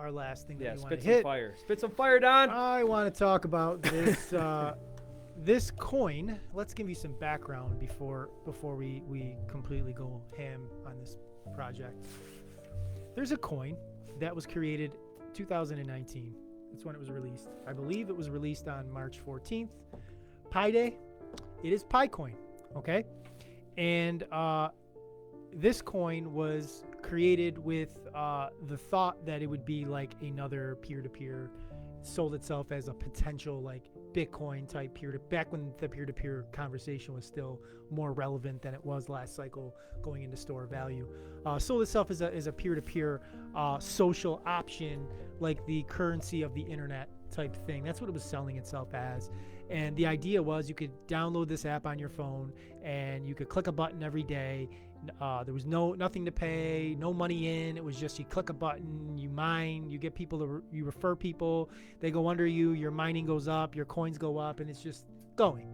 our last thing that Yeah, we want to spit some hit. fire. Spit some fire, Don. I want to talk about this this coin. Let's give you some background before we completely go ham on this project. There's a coin that was created 2019. That's when it was released. I believe it was released on March 14th, Pi Day. It is Pi Coin, okay? And this coin was created with the thought that it would be like another peer-to-peer, sold itself as a potential like Bitcoin type back when the peer-to-peer conversation was still more relevant than it was last cycle going into store value. Sold itself as a peer-to-peer social option, like the currency of the internet type thing. That's what it was selling itself as. And the idea was you could download this app on your phone and you could click a button every day. There was nothing to pay, no money in. It was just you click a button, you mine, you get people you refer people, they go under you, your mining goes up, your coins go up, and it's just going.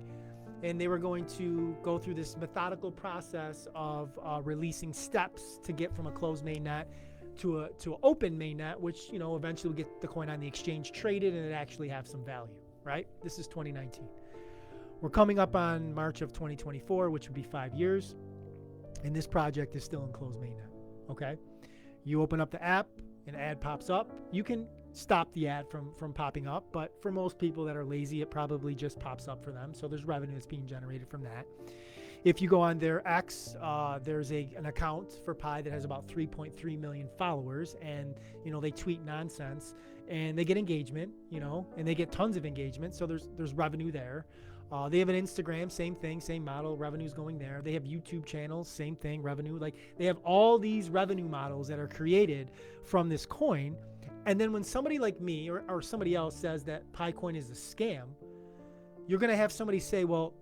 And they were going to go through this methodical process of releasing steps to get from a closed mainnet to an open mainnet, which eventually will get the coin on the exchange traded and it actually have some value. Right? This is 2019. We're coming up on March of 2024, which would be 5 years. And this project is still in closed mainnet. Okay? You open up the app, an ad pops up. You can stop the ad from popping up, but for most people that are lazy, it probably just pops up for them. So there's revenue that's being generated from that. If you go on their X, there's an account for Pi that has about 3.3 million followers, and they tweet nonsense. And they get engagement, and they get tons of engagement. So there's revenue there. They have an Instagram, same thing, same model. Revenue's going there. They have YouTube channels, same thing, revenue. Like they have all these revenue models that are created from this coin. And then when somebody like me or somebody else says that Pi coin is a scam, you're going to have somebody say, well,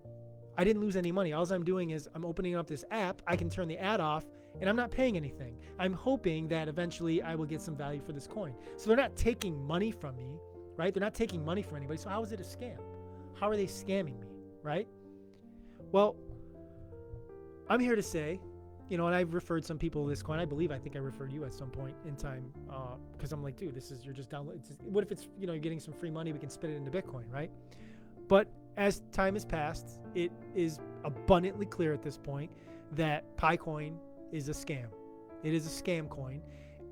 I didn't lose any money. All I'm doing is I'm opening up this app. I can turn the ad off. And I'm not paying anything. I'm hoping that eventually I will get some value for this coin. So they're not taking money from me, right? They're not taking money from anybody. So how is it a scam? How are they scamming me, right? Well, I'm here to say, and I've referred some people to this coin. I think I referred you at some point in time because I'm like, dude, you're just downloading. What if it's, you're getting some free money? We can spit it into Bitcoin, right? But as time has passed, it is abundantly clear at this point that Pi coin is a scam. It is a scam coin.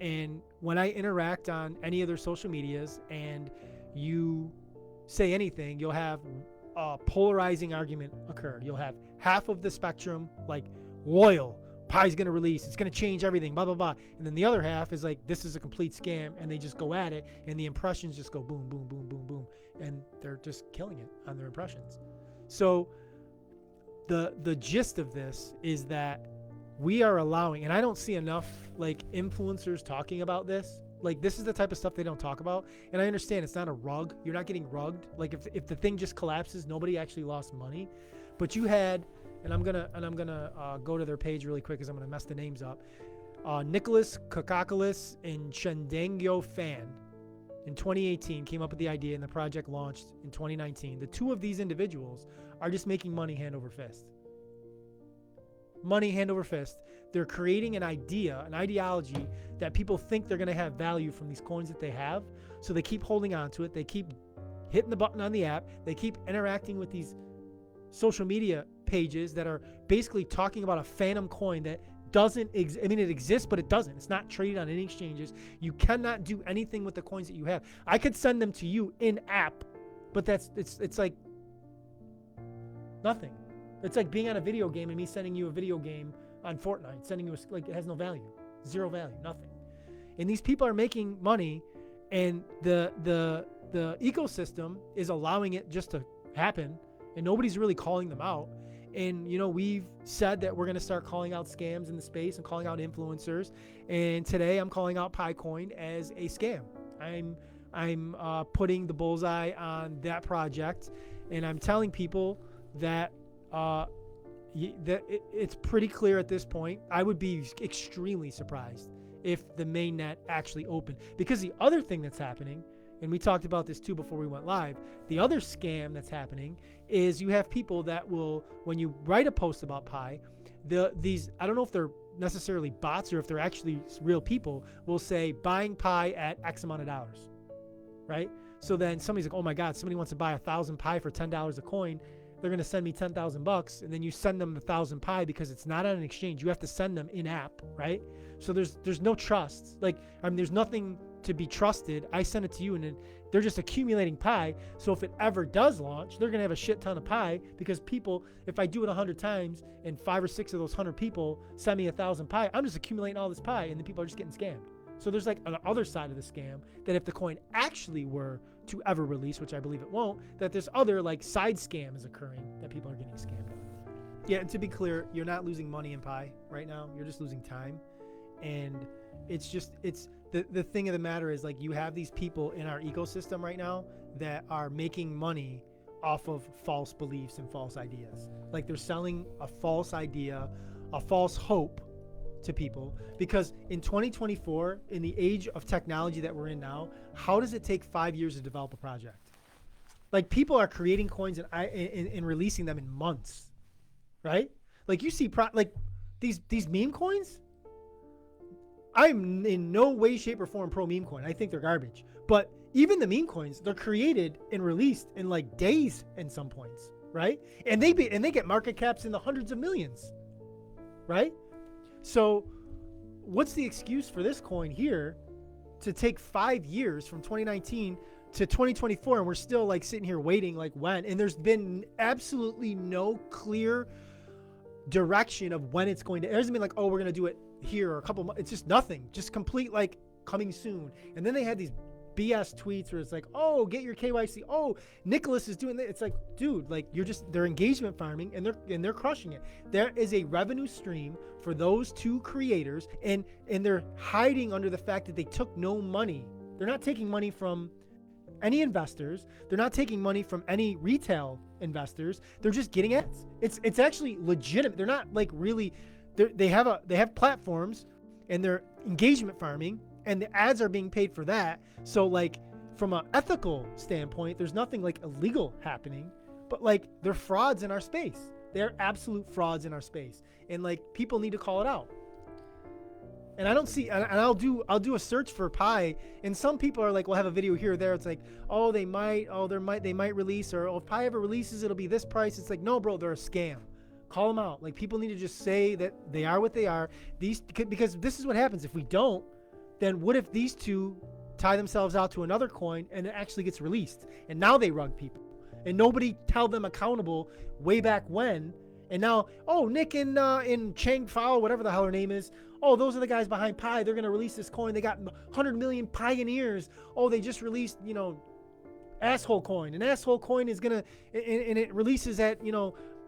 And when I interact on any of their social medias and you say anything, you'll have a polarizing argument occur. You'll have half of the spectrum like loyal, Pi's going to release, it's going to change everything, blah, blah, blah. And then the other half is like, this is a complete scam, and they just go at it, and the impressions just go boom, boom, boom, boom, boom. And they're just killing it on their impressions. So the gist of this is that we are allowing, and I don't see enough like influencers talking about this. Like this is the type of stuff they don't talk about. And I understand it's not a rug. You're not getting rugged. Like if the thing just collapses, nobody actually lost money. But you had, and I'm gonna go to their page really quick because I'm gonna mess the names up. Nicholas Kakakalis and Shendangyo Fan in 2018 came up with the idea, and the project launched in 2019. The two of these individuals are just making money hand over fist. Money hand over fist. They're creating an idea, an ideology that people think they're going to have value from these coins that they have. So they keep holding on to it. They keep hitting the button on the app. They keep interacting with these social media pages that are basically talking about a phantom coin that doesn't exist. I mean, it exists, but it doesn't. It's not traded on any exchanges. You cannot do anything with the coins that you have. I could send them to you in app, but it's like nothing. It's like being on a video game and me sending you a video game on Fortnite, sending you like it has no value, zero value, nothing. And these people are making money, and the ecosystem is allowing it just to happen, and nobody's really calling them out. And we've said that we're going to start calling out scams in the space and calling out influencers. And today I'm calling out Picoin as a scam. I'm putting the bullseye on that project, and I'm telling people that it's pretty clear at this point. I would be extremely surprised if the mainnet actually opened, because the other thing that's happening, and we talked about this too before we went live, the other scam that's happening is you have people that will, when you write a post about Pi, these, I don't know if they're necessarily bots or if they're actually real people, will say buying pi at X amount of dollars, right? So then somebody's like, oh my God, somebody wants to buy 1,000 pi for $10 a coin. They're going to send me 10,000 bucks. And then you send them 1,000 pi because it's not on an exchange. You have to send them in app, right? So there's no trust. Like, I mean, there's nothing to be trusted. I send it to you and then they're just accumulating pi. So if it ever does launch, they're going to have a shit ton of pi because people, if I do it 100 times and 5 or 6 of those 100 people send me 1,000 pi, I'm just accumulating all this pi and then people are just getting scammed. So there's like an other side of the scam that if the coin actually were to ever release, which I believe it won't, that this other like side scam is occurring that people are getting scammed on. Yeah, and to be clear, you're not losing money in pi right now. You're just losing time. And it's the thing of the matter is like you have these people in our ecosystem right now that are making money off of false beliefs and false ideas. Like they're selling a false idea, a false hope to people, because in 2024, in the age of technology that we're in now, how does it take 5 years to develop a project? Like people are creating coins and releasing them in months, right? Like you see like these meme coins. I'm in no way, shape, or form pro meme coin. I think they're garbage. But even the meme coins, they're created and released in like days in some points, right? And they get market caps in the hundreds of millions, right? So what's the excuse for this coin here to take 5 years from 2019 to 2024 and we're still like sitting here waiting like when? And there's been absolutely no clear direction of when it's going to. It hasn't been like, oh, we're going to do it here or a couple months. It's just nothing, just complete like coming soon. And then they had these BS tweets where it's like, oh, get your KYC. Oh, Nicholas is doing that. It's like, dude, like they're engagement farming and they're crushing it. There is a revenue stream for those two creators and they're hiding under the fact that they took no money. They're not taking money from any investors. They're not taking money from any retail investors. They're just getting ads. It's actually legitimate. They're not like really, they have platforms and they're engagement farming and the ads are being paid for that. So like from an ethical standpoint, there's nothing like illegal happening, but like they're frauds in our space. They're absolute frauds in our space. And like people need to call it out. And I don't see, and I'll do a search for pi, and some people are like, we'll have a video here or there. It's like, oh, they might release, or oh, if pi ever releases, it'll be this price. It's like, no, bro, they're a scam. Call them out. Like people need to just say that they are what they are. Because this is what happens if we don't. Then what if these two tie themselves out to another coin and it actually gets released? And now they rug people. And nobody held them accountable way back when. And now, oh, Nick and Chang Fao, whatever the hell her name is, oh, those are the guys behind Pi. They're going to release this coin. They got 100 million pioneers. Oh, they just released, asshole coin. An asshole coin is going to, and it releases at,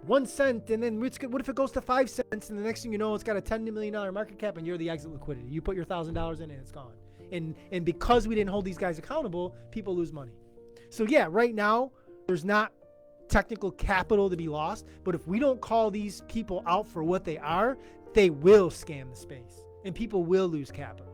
1 cent. And then what if it goes to 5 cents? And the next thing you know, it's got a $10 million market cap and you're the exit liquidity. You put your $1,000 in and it's gone. And because we didn't hold these guys accountable, people lose money. So yeah, right now, there's not technical capital to be lost. But if we don't call these people out for what they are, they will scam the space and people will lose capital.